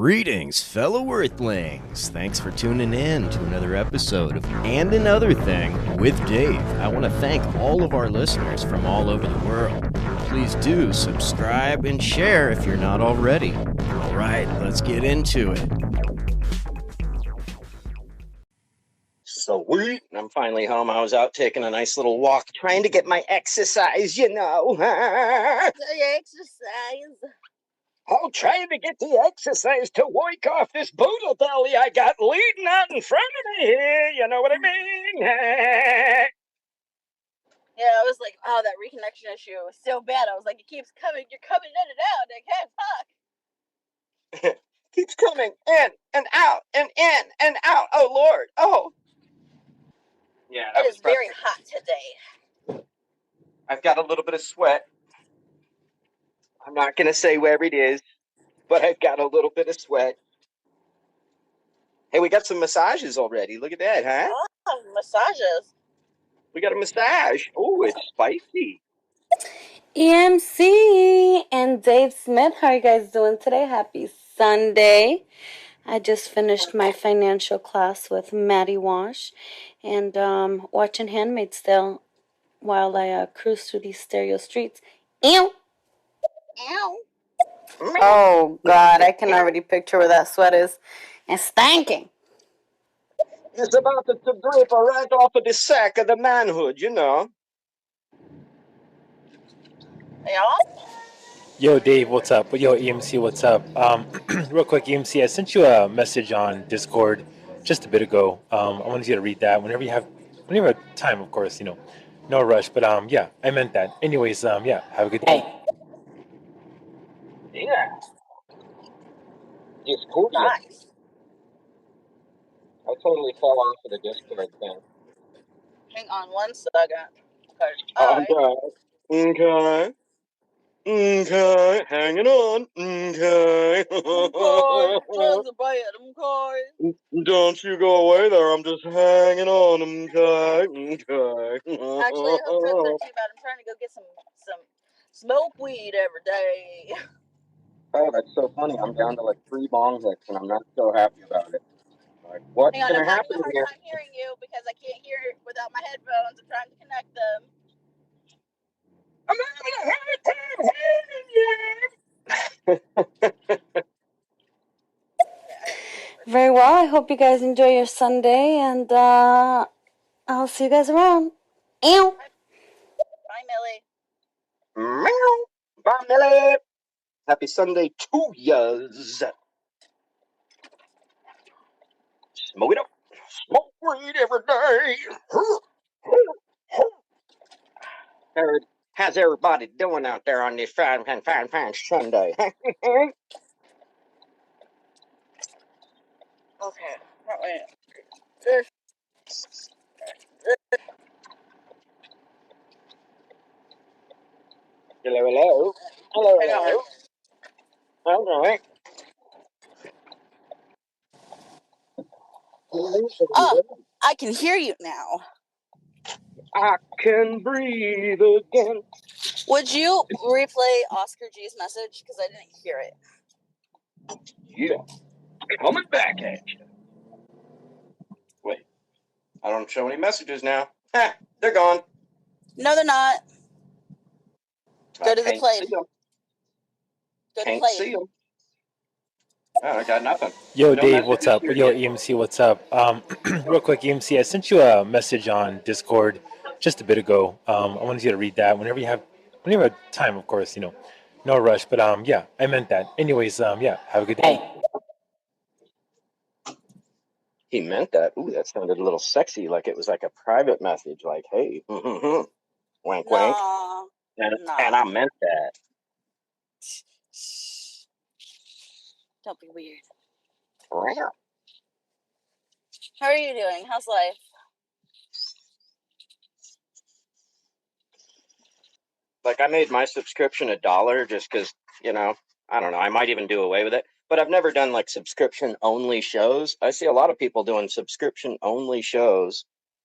Greetings, fellow Earthlings. Thanks for tuning in to another episode of And Another Thing with Dave. I want to thank all of our listeners from all over the world. Please do subscribe and share if you're not already. All right, let's get into it. Sweet. I'm finally home. I was out taking a nice little walk, trying to get my exercise, you know. Exercise. I'm trying to get the exercise to work off this boodle belly I got leading out in front of me here. You know what I mean? Yeah, I was like, oh, that reconnection issue was so bad. I was like, it keeps coming. You're coming in and out. I can't talk. Keeps coming in and out and in and out. Oh, Lord. Oh. Yeah, it is very hot today. I've got a little bit of sweat. I'm not going to say where it is, but I've got a little bit of sweat. Hey, we got some massages already. Look at that, huh? Oh, massages. We got a massage. Oh, it's spicy. EMC and Dave Smith, how are you guys doing today? Happy Sunday. I just finished my financial class with Maddie Wash and watching Handmaid's Tale while I cruise through these stereo streets. Ew! Ow. Oh, God, I can already picture where that sweat is. And stanking. It's about to drip right off of the sack of the manhood, you know. Yeah? Yo, Dave, what's up? Yo, EMC, what's up? Real quick, EMC, I sent you a message on Discord just a bit ago. I wanted you to read that whenever you have time, of course, you know. No rush, but yeah, I meant that. Anyways, yeah, have a good day. Yeah. It's cool. Nice. I totally fell off of the Discord thing. Hang on 1 second. Okay, hanging on. Okay. Don't you go away there. I'm just hanging on. Okay. Actually, I hope that's not too bad. I'm trying to go get some smoke weed every day. Oh, that's so funny. I'm down to like 3 bong hits, and I'm not so happy about it. Like, what's Hang on, going to happen I'm having a here? hard time hearing you because I can't hear it without my headphones. I'm trying to connect them. I'm having a hard time hearing you. Very well. I hope you guys enjoy your Sunday, and I'll see you guys around. Ew! Bye, Millie. Meow. Bye, Millie. Happy Sunday to yas. Smoke it up. Smoke weed every day. How's everybody doing out there on this fine Sunday? Okay. Wait. Hello. All right. Oh, I can hear you now. I can breathe again. Would you replay Oscar G's message? Because I didn't hear it. Yeah. Coming back at you. Wait. I don't show any messages now. Ha! They're gone. No, they're not. Go to the play. Go to play. See them. Oh, I got nothing. Yo, No Dave, what's up? messages Yo, here yet. EMC, what's up? Real quick, EMC, I sent you a message on Discord just a bit ago. I wanted you to read that whenever you have time, of course, you know. No rush, but yeah, I meant that. Anyways, yeah, have a good day. He meant that. Ooh, that sounded a little sexy, like it was like a private message, like, hey, wink, wink. No. And I meant that. Don't be weird. How are you doing? How's life? Like, I made my subscription $1 just because, you know, I don't know. I might even do away with it. But I've never done, like, subscription-only shows. I see a lot of people doing subscription-only shows,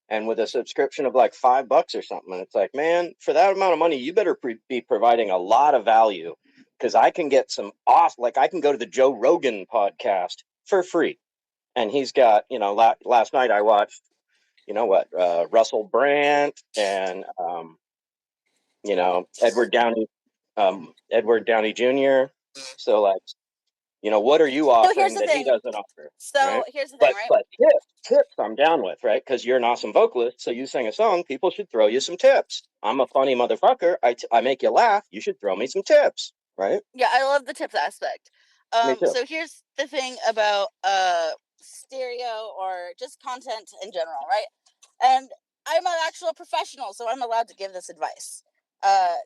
and with a subscription of, like, $5 or something. And it's like, man, for that amount of money, you better be providing a lot of value because I can get some like I can go to the Joe Rogan podcast for free, and he's got, you know, last night I watched, you know what, Russell Brand and you know, Edward Downey Jr. So like, you know, what are you So here's offering the that he thing. doesn't offer? So Right? here's the thing, right? But tips I'm down with, right? Because you're an awesome vocalist, so you sing a song, people should throw you some tips. I'm a funny motherfucker. I make you laugh. You should throw me some tips, right? Yeah, I love the tips aspect. Me too. So here's the thing about stereo or just content in general, right? And I'm an actual professional, so I'm allowed to give this advice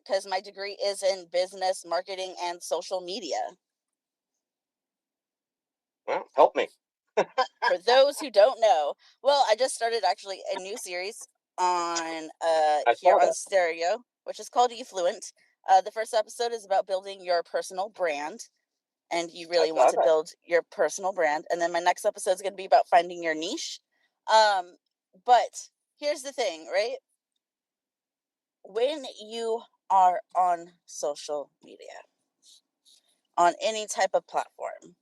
because my degree is in business, marketing, and social media. Well, help me. For those who don't know, well, I just started actually a new series on here on Stereo, which is called eFluent. The first episode is about building your personal brand, and you really want to build your personal brand. And then my next episode is going to be about finding your niche. But here's the thing, right? When you are on social media, on any type of platform,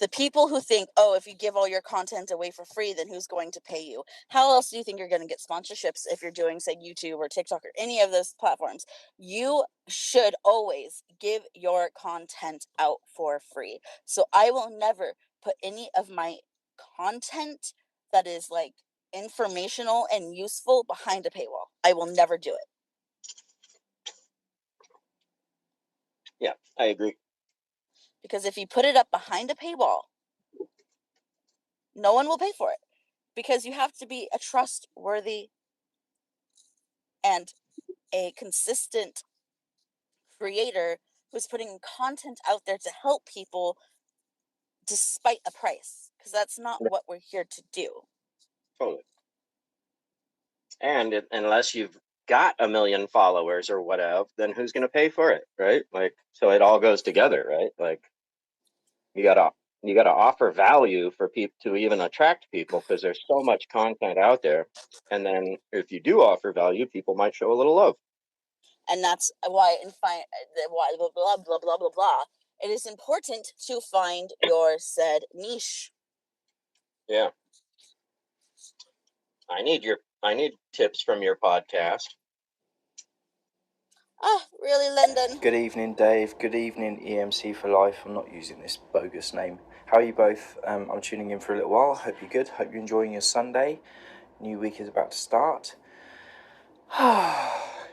the people who think, oh, if you give all your content away for free, then who's going to pay you? How else do you think you're going to get sponsorships if you're doing, say, YouTube or TikTok or any of those platforms? You should always give your content out for free. So I will never put any of my content that is like informational and useful behind a paywall. I will never do it. Yeah, I agree. Because if you put it up behind a paywall, no one will pay for it. Because you have to be a trustworthy and a consistent creator who's putting content out there to help people despite a price. Because that's not what we're here to do. Totally. And unless you've got 1 million followers or whatever, then who's going to pay for it, right? Like, so it all goes together, right? Like, you gotta offer value for people to even attract people, because there's so much content out there. And then if you do offer value, people might show a little love. And that's why why blah blah blah blah blah blah. It is important to find your said niche. Yeah. I need tips from your podcast. Really, Lyndon? Good evening, Dave. Good evening, EMC for Life. I'm not using this bogus name. How are you both? I'm tuning in for a little while. Hope you're good. Hope you're enjoying your Sunday. New week is about to start.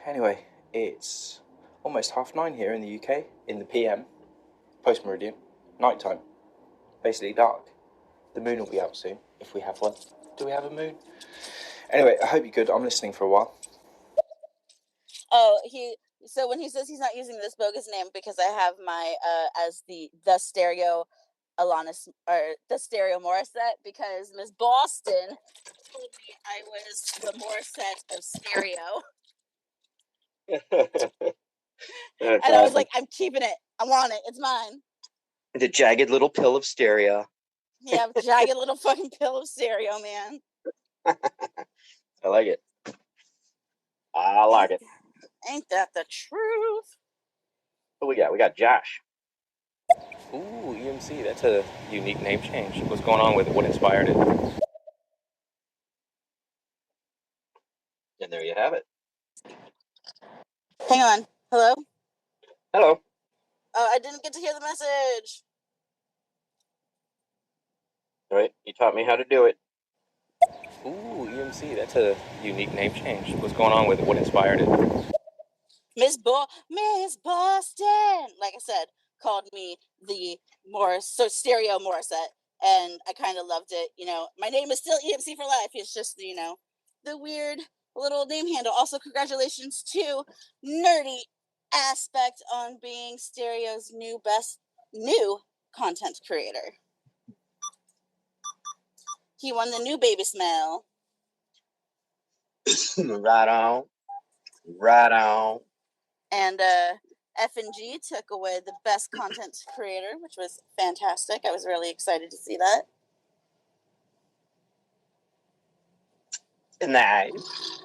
Anyway, it's almost 9:30 here in the UK, in the PM, post-meridian, nighttime, basically dark. The moon will be out soon, if we have one. Do we have a moon? Anyway, I hope you're good. I'm listening for a while. Oh, so when he says he's not using this bogus name, because I have my as the Stereo Alanis, or the Stereo Morissette, because Miss Boston told me I was the Morissette of stereo. And I was like, I'm keeping it. I want it. It's mine. The jagged little pill of stereo. Yeah, jagged little fucking pill of stereo, man. I like it. I like it. Ain't that the truth? What we got? We got Josh. Ooh, EMC, that's a unique name change. What's going on with it? What inspired it? And there you have it. Hang on. Hello? Hello. Oh, I didn't get to hear the message. All right, you taught me how to do it. Ooh, EMC, that's a unique name change. What's going on with it? What inspired it? Miss Boston, like I said, called me the stereo Morissette, and I kind of loved it. You know, my name is still EMC for life. It's just, you know, the weird little name handle. Also, congratulations to Nerdy Aspect on being Stereo's new content creator. He won the new baby smell. Right on. Right on. And F&G took away the best content creator, which was fantastic. I was really excited to see that. Nice.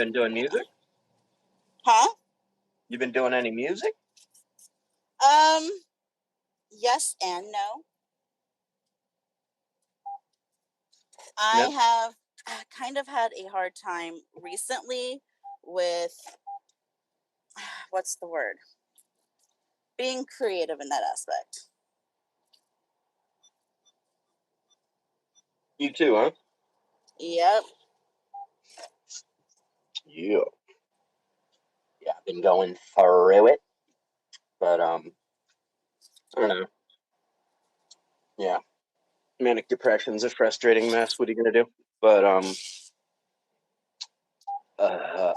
Been doing music? Huh? You been doing any music? Yes and no. I Yep. have kind of had a hard time recently with what's the word? Being creative in that aspect. You too, huh? Yep. Yeah. Yeah, I've been going through it. But I don't know. Yeah. Manic depression's a frustrating mess. What are you gonna do? But uh, uh,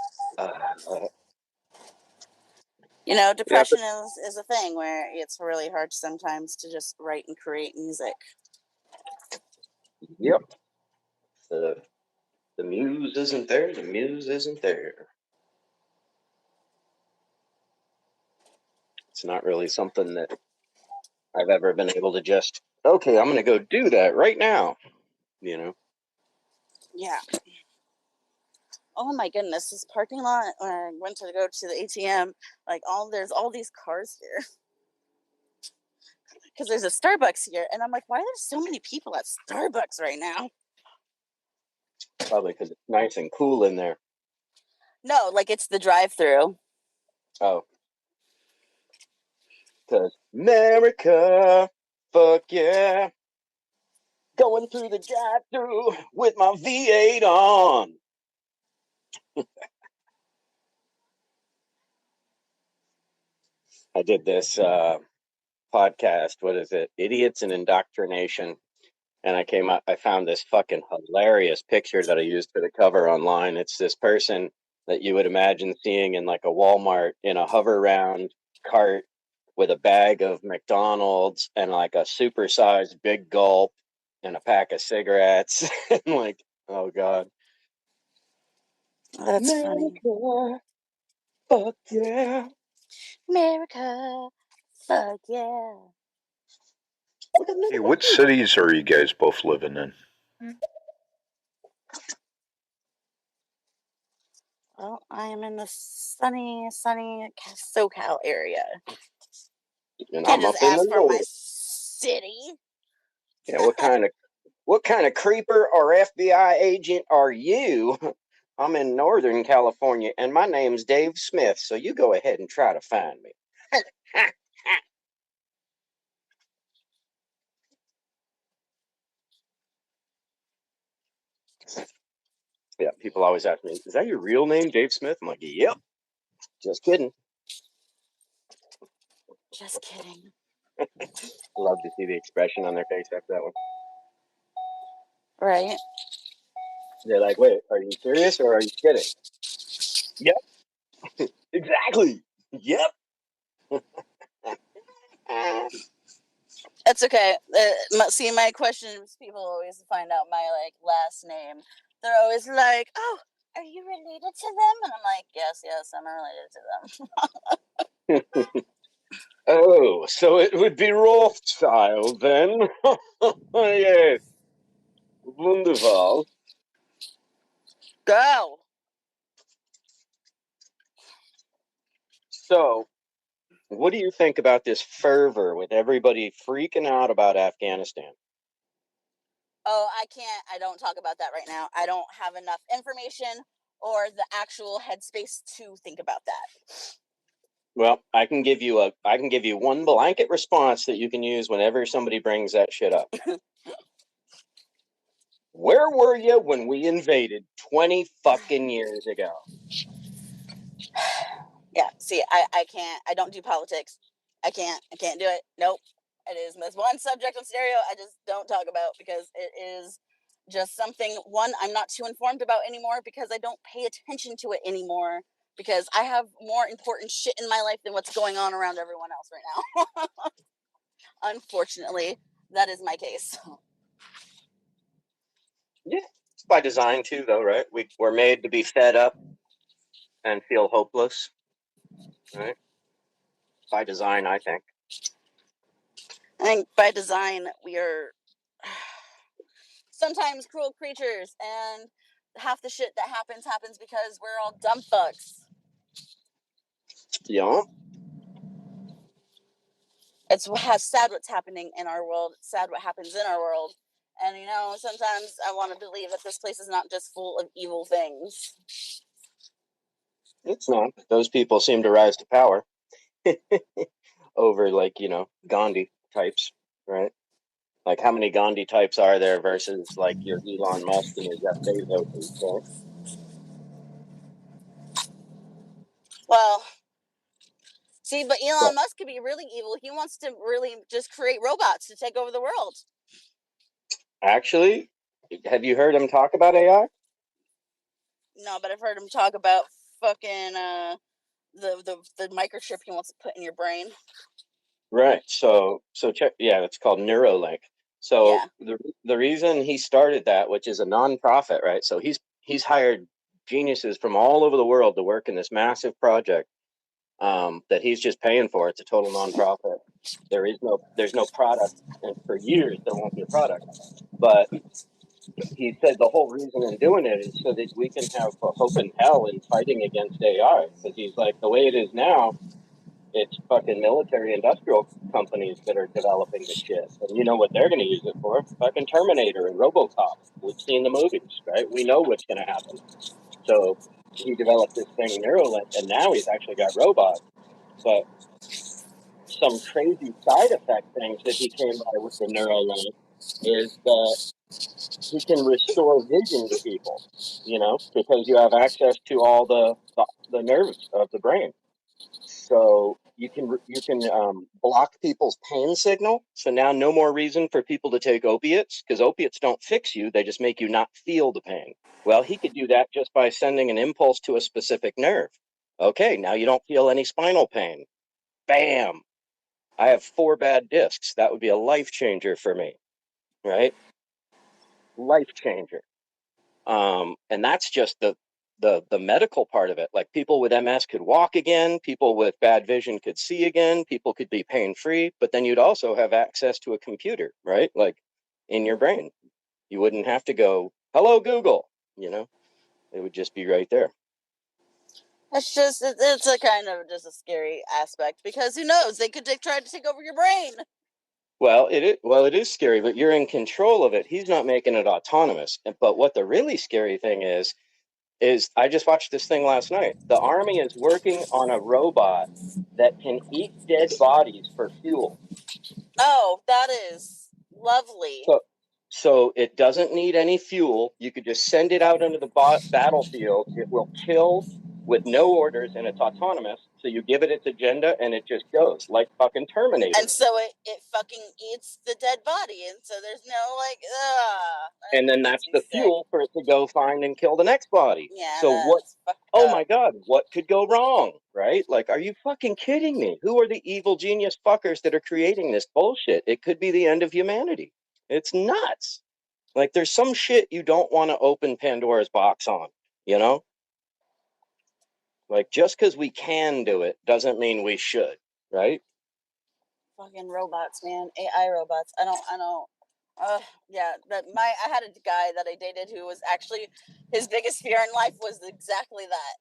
You know, yeah, depression is a thing where it's really hard sometimes to just write and create music. yep. The muse isn't there. The muse isn't there. It's not really something that I've ever been able to just, okay, I'm gonna go do that right now. You know. Yeah. Oh my goodness, this parking lot when I went to go to the ATM, like there's all these cars here. Because there's a Starbucks here, and I'm like, why are there so many people at Starbucks right now? Probably because it's nice and cool in there. No, like it's the drive-through. Oh. Because America, fuck yeah. Going through the drive-through with my V8 on. I did this podcast. What is it? Idiots and Indoctrination. And I found this fucking hilarious picture that I used for the cover online. It's this person that you would imagine seeing in like a Walmart in a hover round cart with a bag of McDonald's and like a supersized big gulp and a pack of cigarettes. And like, oh God. That's funny. America, fuck yeah. America, fuck yeah. Hey, what cities are you guys both living in? Well, I am in the sunny SoCal area. And Can't I'm just up in the ask for my north. city. Yeah, what kind of creeper or FBI agent are you? I'm in Northern California and my name's Dave Smith, so you go ahead and try to find me. Yeah, people always ask me, is that your real name, Dave Smith? I'm like, yep. Just kidding. Just kidding. Love to see the expression on their face after that one. Right? They're like, wait, are you serious or are you kidding? Yep, exactly. Yep. It's okay. See, my question is people always find out my like last name. They're always like, "Oh, are you related to them?" And I'm like, "Yes, I'm related to them." Oh, so it would be Rothschild then? Yes. Wunderbar. Go. So, what do you think about this fervor with everybody freaking out about Afghanistan? Oh, I don't talk about that right now. I don't have enough information or the actual headspace to think about that. Well, I can give you one blanket response that you can use whenever somebody brings that shit up. Where were you when we invaded 20 fucking years ago? Yeah, see, I can't. I don't do politics. I can't do it. Nope. That's one subject on stereo I just don't talk about because it is just something, one, I'm not too informed about anymore because I don't pay attention to it anymore because I have more important shit in my life than what's going on around everyone else right now. Unfortunately, that is my case. Yeah, it's by design too, though, right? We're made to be fed up and feel hopeless, right? By design, I think. I think by design we are sometimes cruel creatures, and half the shit that happens because we're all dumb fucks. Yeah. It's sad what's happening in our world. It's sad what happens in our world. And, you know, sometimes I want to believe that this place is not just full of evil things. It's not. Those people seem to rise to power over, like, you know, Gandhi types, right? Like, how many Gandhi types are there versus, like, your Elon Musk and your Jeff Bezos, right? Well, see, but Elon But Musk could be really evil. He wants to really just create robots to take over the world. actually, have you heard him talk about AI? No, but I've heard him talk about fucking the microchip he wants to put in your brain. Right. So check. Yeah, it's called Neuralink. So Yeah. the reason he started that, which is a nonprofit, right? So he's hired geniuses from all over the world to work in this massive project that he's just paying for. It's a total nonprofit. There's no product, and for years there won't be a product. But he said the whole reason in doing it is so that we can have a hope in hell in fighting against AI. Because he's like, the way it is now, it's fucking military industrial companies that are developing the shit. And you know what they're going to use it for? Fucking Terminator and RoboCop. We've seen the movies, right? We know what's going to happen. So he developed this thing, Neuralink, and now he's actually got robots. But some crazy side effect things that he came by with the Neuralink is that he can restore vision to people, you know, because you have access to all the nerves of the brain. So you can block people's pain signal. So now no more reason for people to take opiates, because opiates don't fix you; they just make you not feel the pain. Well, he could do that just by sending an impulse to a specific nerve. Okay, now you don't feel any spinal pain. Bam! I have 4 bad discs. That would be a life changer for me, right? Life changer. And that's just the medical part of it. Like, people with MS could walk again, people with bad vision could see again, people could be pain free, but then you'd also have access to a computer, right? Like, in your brain. You wouldn't have to go, hello, Google, you know, it would just be right there. It's a kind of just a scary aspect, because who knows, they could try to take over your brain. Well, it is scary, but you're in control of it. He's not making it autonomous. But what the really scary thing is I just watched this thing last night. The Army is working on a robot that can eat dead bodies for fuel. Oh, that is lovely. So it doesn't need any fuel. You could just send it out into the battlefield. It will kill with no orders, and it's autonomous. So you give it its agenda, and it just goes like fucking Terminator. And so it fucking eats the dead body, and so there's no like, and then that's the fuel for it to go find and kill the next body. Yeah. So what? Oh my God, what could go wrong, right? Like, are you fucking kidding me? Who are the evil genius fuckers that are creating this bullshit? It could be the end of humanity. It's nuts. Like, there's some shit you don't want to open Pandora's box on, you know? Like, just because we can do it doesn't mean we should, right? Fucking robots, man. AI robots. I don't. Yeah. I had a guy that I dated who was actually, his biggest fear in life was exactly that.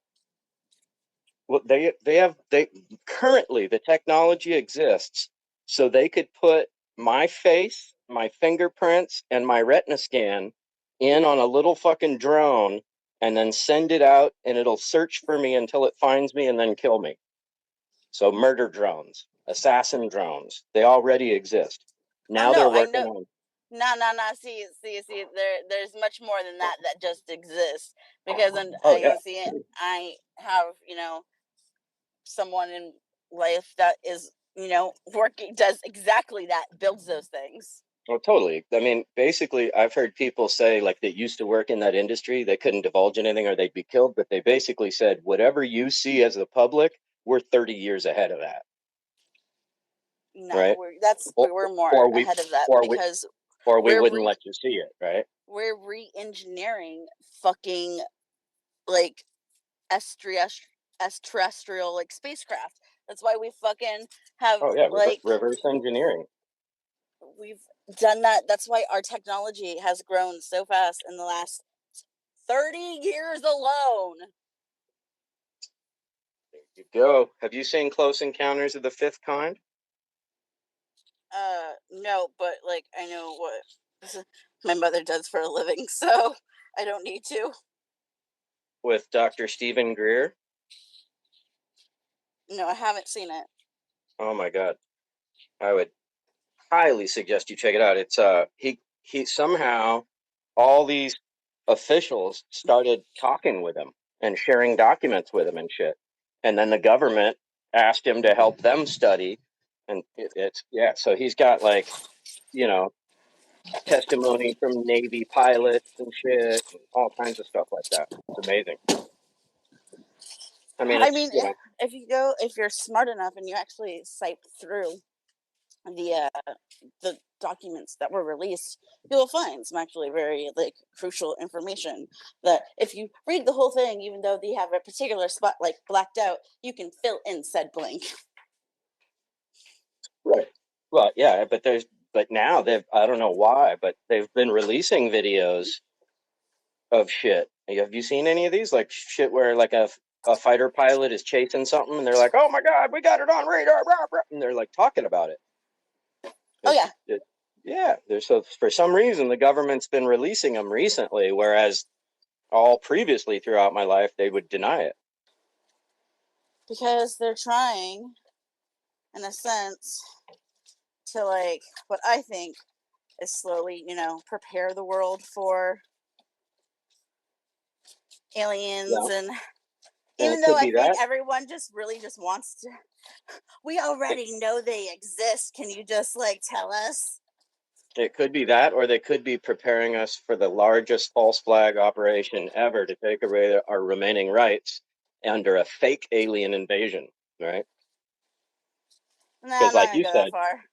Well, they currently, the technology exists, so they could put my face, my fingerprints, and my retina scan in on a little fucking drone, and then send it out, and it'll search for me until it finds me and then kill me. So murder drones, assassin drones, they already exist. Now they're working on. No. See. There's much more than that just exists, because I have, you know, someone in life that is, you know, does exactly that, builds those things. Oh, totally. I mean, basically, I've heard people say, like, that used to work in that industry, they couldn't divulge anything or they'd be killed, but they basically said, whatever you see as the public, we're 30 years ahead of that. No, right? We're more ahead of that, because we wouldn't let you see it, right? We're re-engineering fucking like extraterrestrial like spacecraft. That's why we fucking have reverse engineering. We've done that. That's why our technology has grown so fast in the last 30 years alone. There you go. Have you seen Close Encounters of the Fifth Kind? No, but like I know what my mother does for a living, so I don't need to. With Dr. Stephen Greer? No, I haven't seen it. Oh my God. I would highly suggest you check it out. It's he somehow all these officials started talking with him and sharing documents with him and shit. And then the government asked him to help them study. And it's yeah, so he's got like, you know, testimony from Navy pilots and shit, and all kinds of stuff like that. It's amazing. I mean, I it's mean, if you're smart enough and you actually cite through the documents that were released, you will find some actually very like crucial information that if you read the whole thing, even though they have a particular spot like blacked out, you can fill in said blank. right. Well, yeah, but now I don't know why, but they've been releasing videos of shit. Have you seen any of these? Like shit where like a fighter pilot is chasing something and they're like, "Oh my God, we got it on radar," rah, rah, and they're like talking about it. Oh yeah. Yeah. So for some reason the government's been releasing them recently, whereas all previously throughout my life they would deny it. Because they're trying, in a sense, to like what I think is slowly, prepare the world for aliens. Yeah. And And even it though could I be think that. everyone just really just wants to, we already know they exist. Can you just like tell us? It could be that, or they could be preparing us for the largest false flag operation ever to take away our remaining rights under a fake alien invasion, right? Nah, Because I'm not gonna go that far.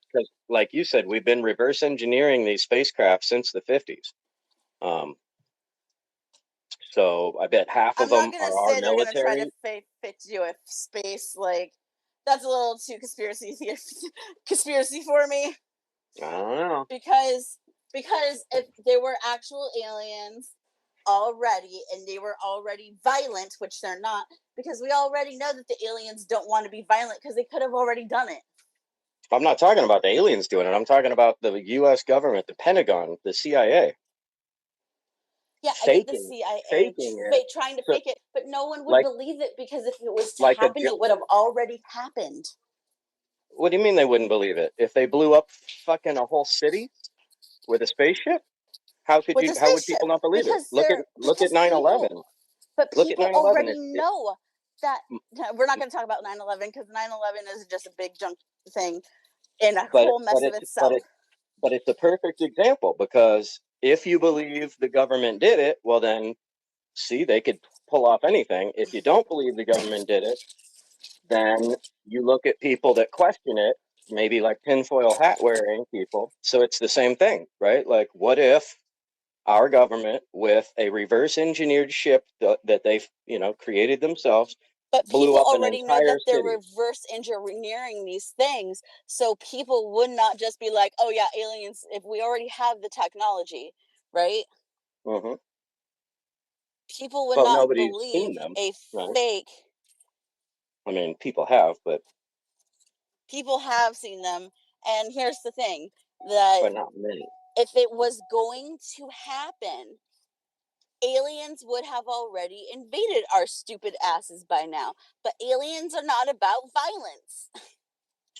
like you said, we've been reverse engineering these spacecraft since the 50s. So I bet half of I'm not them gonna are our say they're gonna try to military. fix you with space. Like that's a little too conspiracy for me. I don't know. Because if they were actual aliens already and they were already violent, which they're not, because we already know that the aliens don't want to be violent because they could have already done it. I'm not talking about the aliens doing it. I'm talking about the U.S. government, the Pentagon, the CIA. Yeah, I get the Faking, CIA faking it. trying to So, fake it, but no one would like, believe it because if it was to like happen, it would have already happened. what do you mean they wouldn't believe it? If they blew up fucking a whole city with a spaceship, how With a would spaceship, people not believe it? because Look at because 9/11. but Look at people 9/11. already know that we're not going to talk about 9/11 because 9/11 is just a big junk thing and a But whole mess of itself. but it's a perfect example, because if you believe the government did it, well then, see, they could pull off anything. If you don't believe the government did it, then you look at people that question it, maybe like tinfoil hat wearing people. So it's the same thing, right? Like, what if our government, with a reverse engineered ship that they've created themselves, But blew people up an already know entire that they're city? reverse engineering these things. So people would not just be like, oh, yeah, aliens, if we already have the technology, right? Mm-hmm. People would Well, not nobody's believe seen them, a right? fake. I mean, people have, but People have seen them. And here's the thing that not many. if it was going to happen, aliens would have already invaded our stupid asses by now. But aliens are not about violence.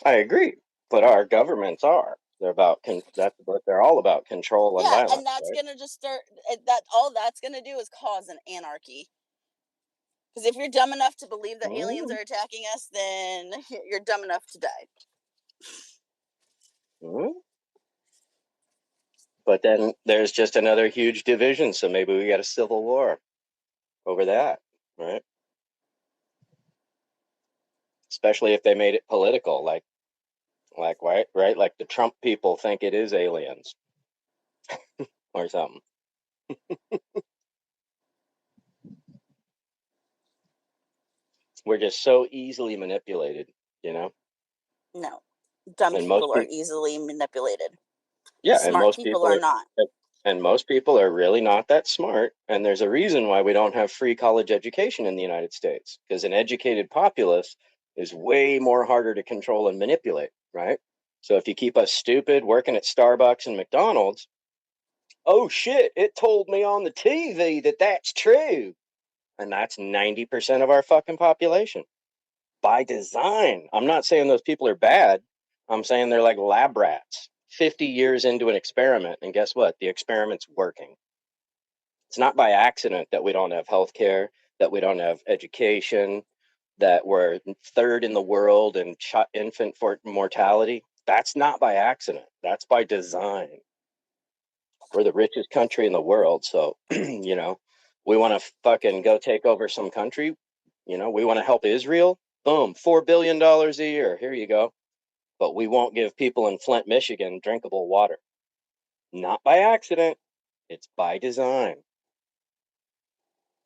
I agree, but our governments are. They're about that's what they're all about: control and Yeah, and violence, that's right? gonna just start. That all that's gonna do is cause an anarchy. Because if you're dumb enough to believe that aliens Mm-hmm. are attacking us, then you're dumb enough to die. Mm-hmm. But then there's just another huge division, so maybe we got a civil war over that, right? Especially if they made it political, like right, like the Trump people think it is aliens or something. We're just so easily manipulated, you know. No, dumb And most people are people, easily manipulated. yeah, and Smart most people people are are not. And most people are really not that smart. And there's a reason why we don't have free college education in the United States, because an educated populace is way more harder to control and manipulate, right? So if you keep us stupid working at Starbucks and McDonald's, oh shit, it told me on the TV that that's true. And that's 90% of our fucking population by design. I'm not saying those people are bad. I'm saying they're like lab rats, 50 years into an experiment. And guess what? The experiment's working. It's not by accident that we don't have healthcare, that we don't have education, that we're third in the world in infant mortality. That's not by accident. That's by design. We're the richest country in the world. So, you know, we want to fucking go take over some country. You know, we want to help Israel. Boom, $4 billion a year. Here you go. But we won't give people in Flint, Michigan drinkable water. Not by accident. It's by design.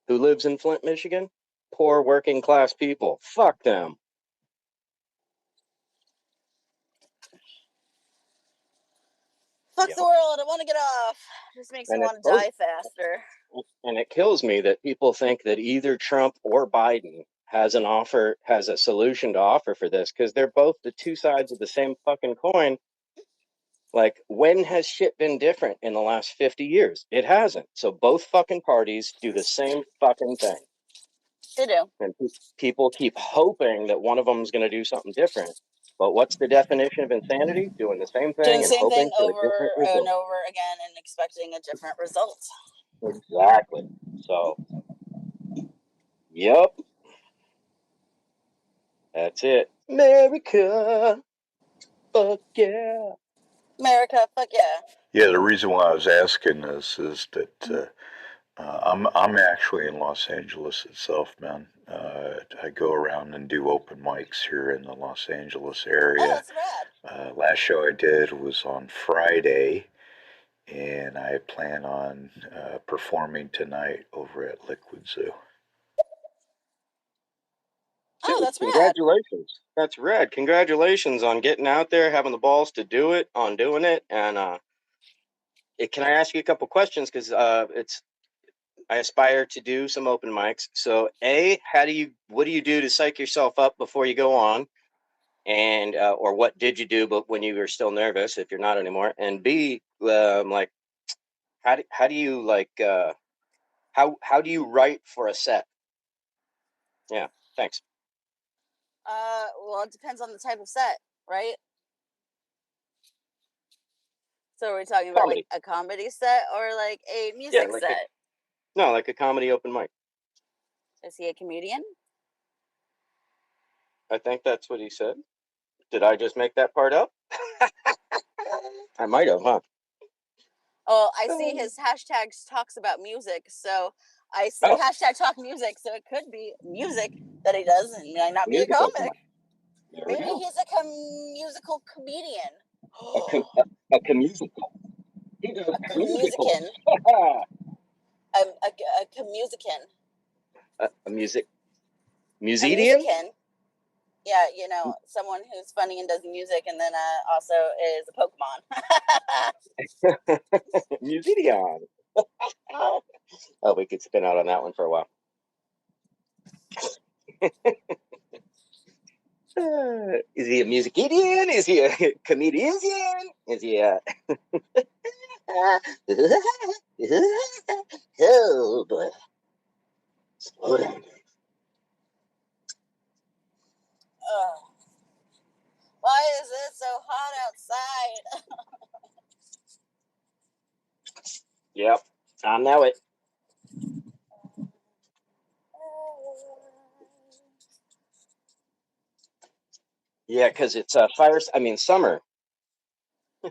Who lives in Flint, Michigan? Poor working class people. Fuck them. Fuck Yep. the world. I want to get off. Just makes me And want to die faster. And it kills me that people think that either Trump or Biden has a solution to offer for this, because they're both the two sides of the same fucking coin. Like, when has shit been different in the last 50 years? It hasn't. So both fucking parties do the same fucking thing. They do. And people keep hoping that one of them is going to do something different. But what's the definition of insanity? Doing the same Doing thing the and same thing hoping for a over different and result. over again and expecting a different result. Exactly. So, yep. That's it. America. Fuck yeah. America, fuck yeah. Yeah, the reason why I was asking this is that I'm actually in Los Angeles itself, man. I go around and do open mics here in the Los Angeles Oh, area. that's rad. Last show I did was on Friday, and I plan on performing tonight over at Liquid Zoo. Oh, Dude, that's rad. congratulations. That's rad. Congratulations on getting out there, having the balls to do it, on doing it. And can I ask you a couple questions? Because I aspire to do some open mics. So, what do you do to psych yourself up before you go on? And or what did you do, but when you were still nervous, if you're not anymore? And B, like, how do you like how do you write for a set? Yeah, thanks. Well, it depends on the type of set, right? So are we talking about Comedy. like a comedy set or like a Yeah, music like set? no, like a comedy open mic. Is he a comedian? I think that's what he said. Did I just make that part up? I might have, huh? Oh, I see his hashtags talks about music, so I see Oh, hashtag talk music, so it could be music that he does, and might not be a music open comic. mic. There we Maybe go. he's a musical comedian. A commusical. He does A musicals. commusican. A commusican. A music A musician? musician. Yeah, you know, someone who's funny and does music, and then also is a Pokemon. Musician. Oh, we could spin out on that one for a while. Is he a musician? Is he a comedian? Is he a oh boy. Slow down. Why is it so hot outside? Yep, I know it. Yeah, because it's summer.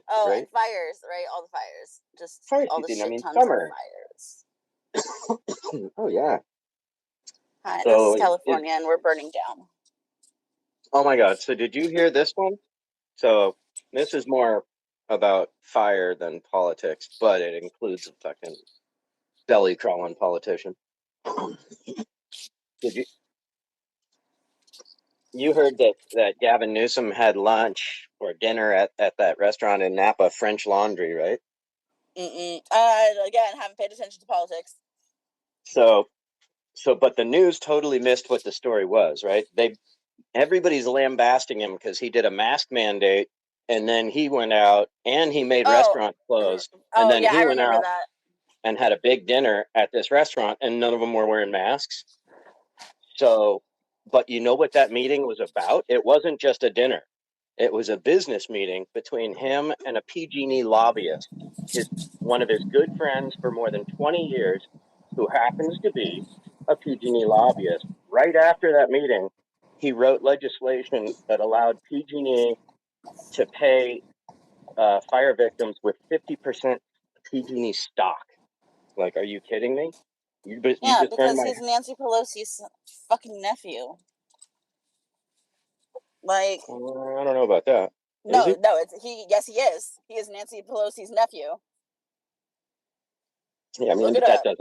Oh, Right? and fires, right? All the fires. Just Fire all the season. shit tons Summer. of fires. Oh yeah. Hi, this So is California, and we're burning down. oh my God. So did you hear this one? So this is more about fire than politics, but it includes a fucking belly crawling politician. Did you heard that Gavin Newsome had lunch or dinner at that restaurant in Napa, French Laundry, right? Again, haven't paid attention to politics. So, but the news totally missed what the story was, right? Everybody's lambasting him because he did a mask mandate, and then he went out and he made restaurants closed, and then yeah, he I went remember out that. and had a big dinner at this restaurant, and none of them were wearing masks. So, but you know what that meeting was about? It wasn't just a dinner. It was a business meeting between him and a PG&E lobbyist, one of his good friends for more than 20 years, who happens to be a PG&E lobbyist. Right after that meeting, he wrote legislation that allowed PG&E to pay fire victims with 50% PG&E stock. Like, are you kidding me? You Yeah, just turned because my... he's Nancy Pelosi's fucking nephew. Like, I don't know about that. Is he? no, it's he. Yes, he is. He is Nancy Pelosi's nephew. Yeah, I mean, Look it but that up.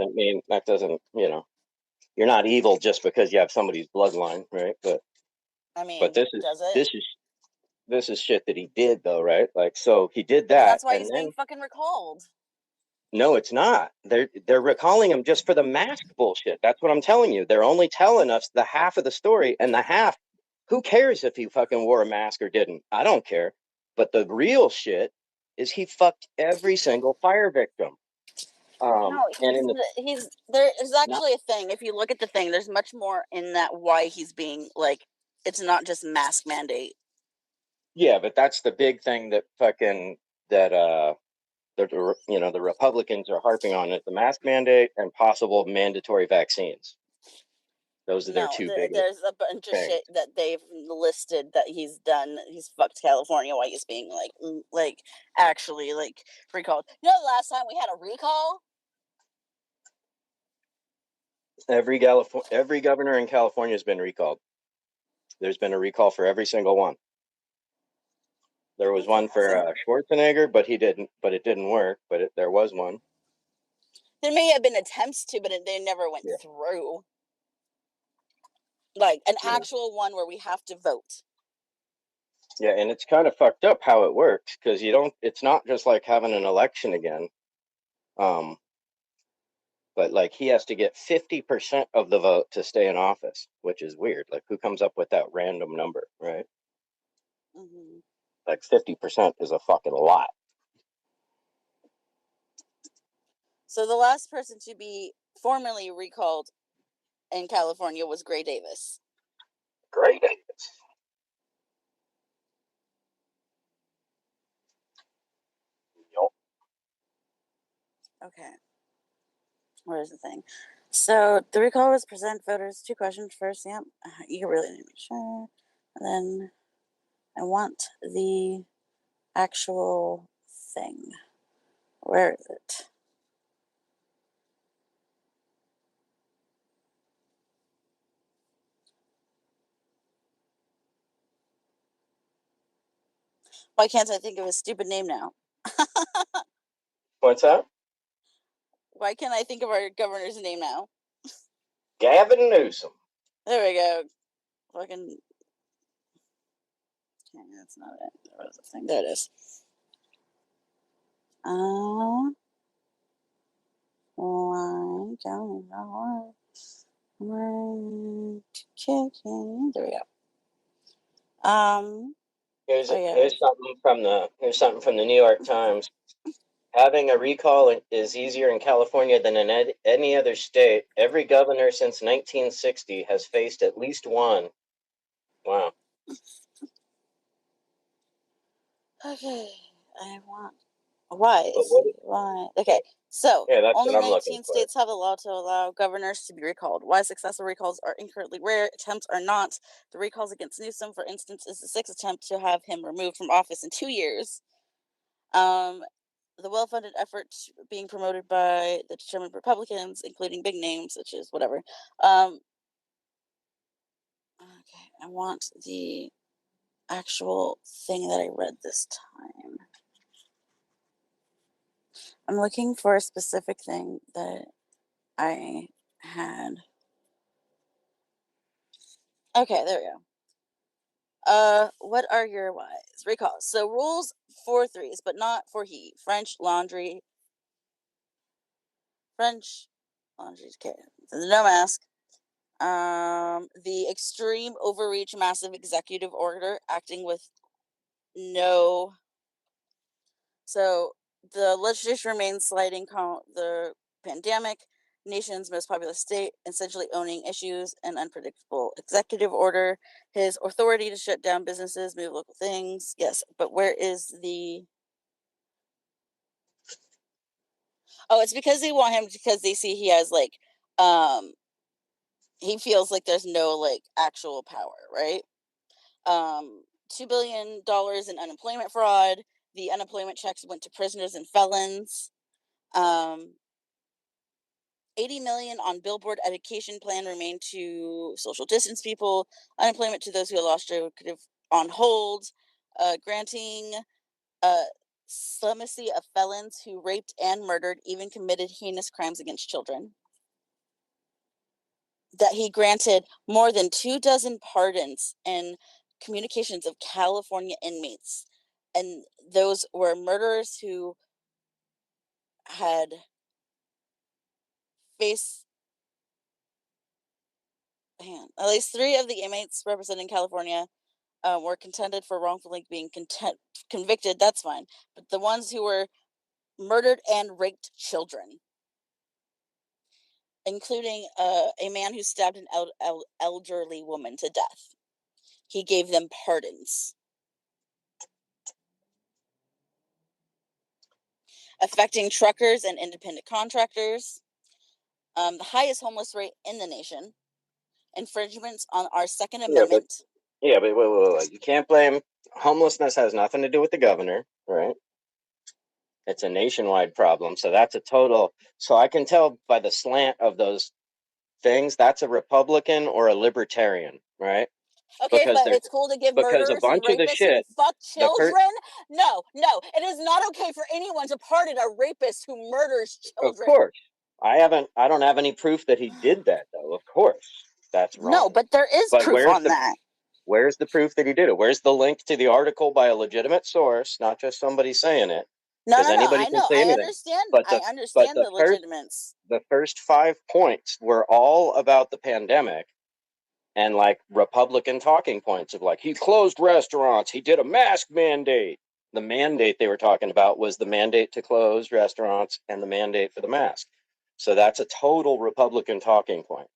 doesn't, you're not evil just because you have somebody's bloodline, right? I But mean, this does it? is shit that he did though, right? Like, so he did And that, that's why and he's then being fucking recalled. no, it's not. They're recalling him just for the mask bullshit. That's what I'm telling you. They're only telling us the half of the story, and the half, who cares if he fucking wore a mask or didn't? I don't care. But the real shit is he fucked every single fire victim. No, And in the he's there is not actually a thing. If you look at the thing, there's much more in that why he's being like. It's not just mask mandate. Yeah, but that's the big thing that fucking that the Republicans are harping on it: the mask mandate and possible mandatory vaccines. Those are their No, two biggest there's a bunch of things. shit that they've listed that he's done. He's fucked California while he's being like actually like recalled. You know, the last time we had a recall. Every governor in California has been recalled. There's been a recall for every single one. There was one for Schwarzenegger, but it didn't work. But there was one. There may have been attempts to, but they never went through. Like an actual one where we have to vote. Yeah, and it's kind of fucked up how it works because it's not just like having an election again. But like he has to get 50% of the vote to stay in office, which is weird. Like, who comes up with that random number, right? Mm-hmm. Like 50% is a fucking lot. So the last person to be formally recalled in California was Gray Davis. Gray Davis. Okay. Where's the thing? So the recall was present voters 2 questions first. Yep. You really need to make sure. And then I want the actual thing. Where is it? Why can't I think of his stupid name now? What's that? Why can't I think of our governor's name now? Gavin Newsome. There we go. Fucking. Okay, that's not it. There was a thing. There it is. Why don't I want to kick him? There we go. Here's something from the New York Times. Having a recall is easier in California than in any other state. Every governor since 1960 has faced at least one. Wow. Okay, I want. Why But is he? Why? Okay, so yeah, that's only what I'm looking 19 for. states have the law to allow governors to be recalled. Why successful recalls are incredibly rare, attempts are not. The recalls against Newsome, for instance, is the 6th attempt to have him removed from office in 2 years. The well-funded effort being promoted by the determined Republicans, including big names such as whatever. Okay, I want the actual thing that I read this time. I'm looking for a specific thing that I had. Okay, there we go. What are your whys? Recalls. So rules for threes, but not for he. French laundry French. Okay. No mask. The extreme overreach, massive executive order acting with no. So the legislation remains sliding the pandemic, nation's most populous state, essentially owning issues, and unpredictable executive order, his authority to shut down businesses, move local things. Yes, but where is the? Oh, it's because they want him because they see he has like, he feels like there's no like actual power, right? $2 billion in unemployment fraud. The unemployment checks went to prisoners and felons. 80 million on billboard education plan remained to social distance people. Unemployment to those who had lost job could have on hold. Granting clemency of felons who raped and murdered, even committed heinous crimes against children. That he granted more than 24 pardons and communications of California inmates, and those were murderers who had faced at least 3 of the inmates representing California were contended for wrongfully being convicted. That's fine, but the ones who were murdered and raped children, including a man who stabbed an elderly woman to death, he gave them pardons. Affecting truckers and independent contractors, the highest homeless rate in the nation, infringements on our Second Amendment. But wait. You can't blame homelessness. Has nothing to do with the governor, right? It's a nationwide problem. So that's a total. So I can tell by the slant of those things that's a Republican or a libertarian, right? Okay, but it's cool to give because a murderers and bunch of the rapists shit, who fuck children. No, it is not okay for anyone to pardon a rapist who murders children. Of course, I don't have any proof that he did that, though. Of course, that's wrong. No, but there is proof on that. Where's the proof that he did it? Where's the link to the article by a legitimate source, not just somebody saying it? No, I know. I understand. I understand the legitimates. The first 5 points were all about the pandemic and like Republican talking points of like, he closed restaurants, he did a mask mandate. The mandate they were talking about was the mandate to close restaurants and the mandate for the mask. So that's a total Republican talking point.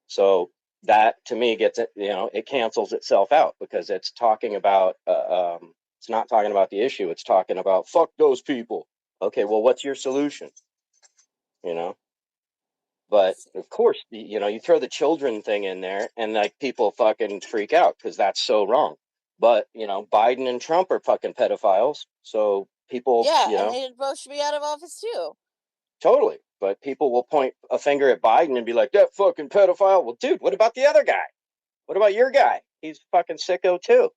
So that to me gets it, it cancels itself out because it's talking about, it's not talking about the issue. It's talking about fuck those people. Okay, well, what's your solution? But of course, you throw the children thing in there and like people fucking freak out because that's so wrong. But, Biden and Trump are fucking pedophiles. So people, and they both should be out of office too. Totally. But people will point a finger at Biden and be like, that fucking pedophile. Well, dude, what about the other guy? What about your guy? He's fucking sicko too.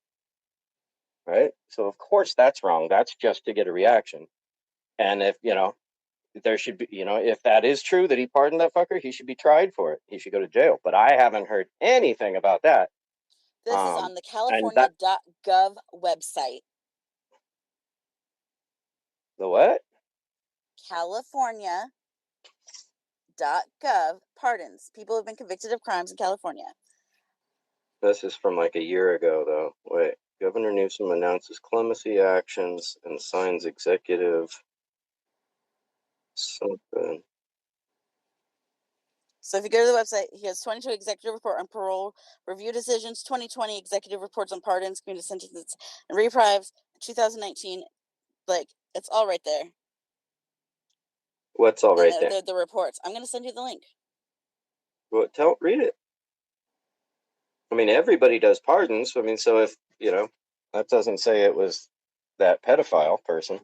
Right? So of course that's wrong. That's just to get a reaction. And if, there should be, if that is true that he pardoned that fucker, he should be tried for it. He should go to jail. But I haven't heard anything about that. This is on the California.gov website. The what? California.gov pardons. People have been convicted of crimes in California. This is from like a year ago, though. Wait. Governor Newsome announces clemency actions and signs executive something. So if you go to the website, he has 22 executive report on parole review decisions, 2020 executive reports on pardons, community sentences, and reprieve, 2019. Like, it's all right there. What's all right there? The reports. I'm going to send you the link. Well, read it. I mean, everybody does pardons. I mean, so if, that doesn't say it was that pedophile person,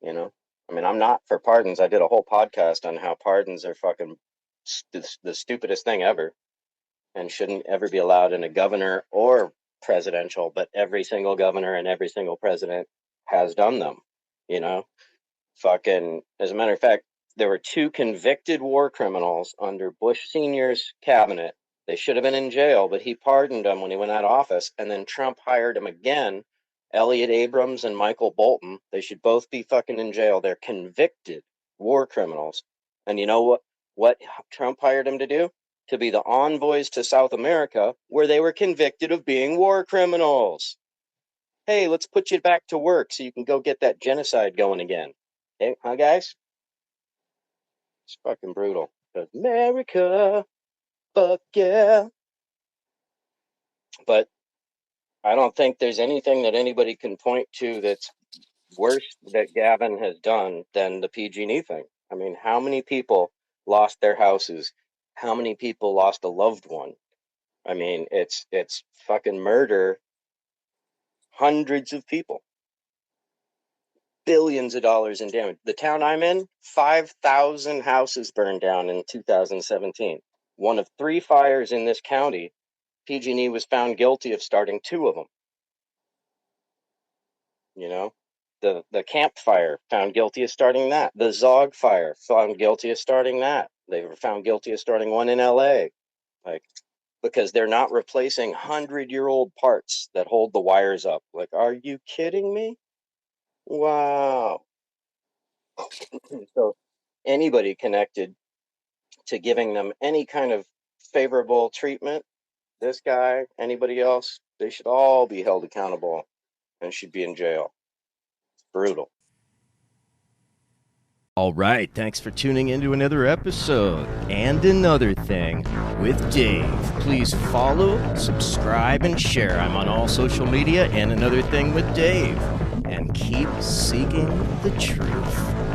I mean, I'm not for pardons. I did a whole podcast on how pardons are fucking the stupidest thing ever and shouldn't ever be allowed in a governor or presidential, but every single governor and every single president has done them, Fucking, as a matter of fact, there were 2 convicted war criminals under Bush Sr.'s cabinet. They should have been in jail, but he pardoned them when he went out of office. And then Trump hired them again, Elliot Abrams and Michael Bolton. They should both be fucking in jail. They're convicted war criminals. And you know what Trump hired him to do? To be the envoys to South America, where they were convicted of being war criminals. Hey, let's put you back to work so you can go get that genocide going again. Hey, huh, guys? It's fucking brutal. America, fuck yeah. But I don't think there's anything that anybody can point to that's worse that Gavin has done than the PG&E thing. I mean, how many people lost their houses? How many people lost a loved one? I mean, it's fucking murder. Hundreds of people. Billions of dollars in damage. The town I'm in, 5,000 houses burned down in 2017. One of 3 fires in this county, PG&E was found guilty of starting 2 of them. You know, the Camp Fire, found guilty of starting that. The Zog Fire, found guilty of starting that. They were found guilty of starting one in LA. Like, because they're not replacing 100-year-old parts that hold the wires up. Like, are you kidding me? Wow. So anybody connected to giving them any kind of favorable treatment, this guy, anybody else, they should all be held accountable and should be in jail. It's brutal. All right, thanks for tuning into another episode and another thing with Dave. Please follow, subscribe, and share. I'm on all social media and another thing with Dave. And keep seeking the truth.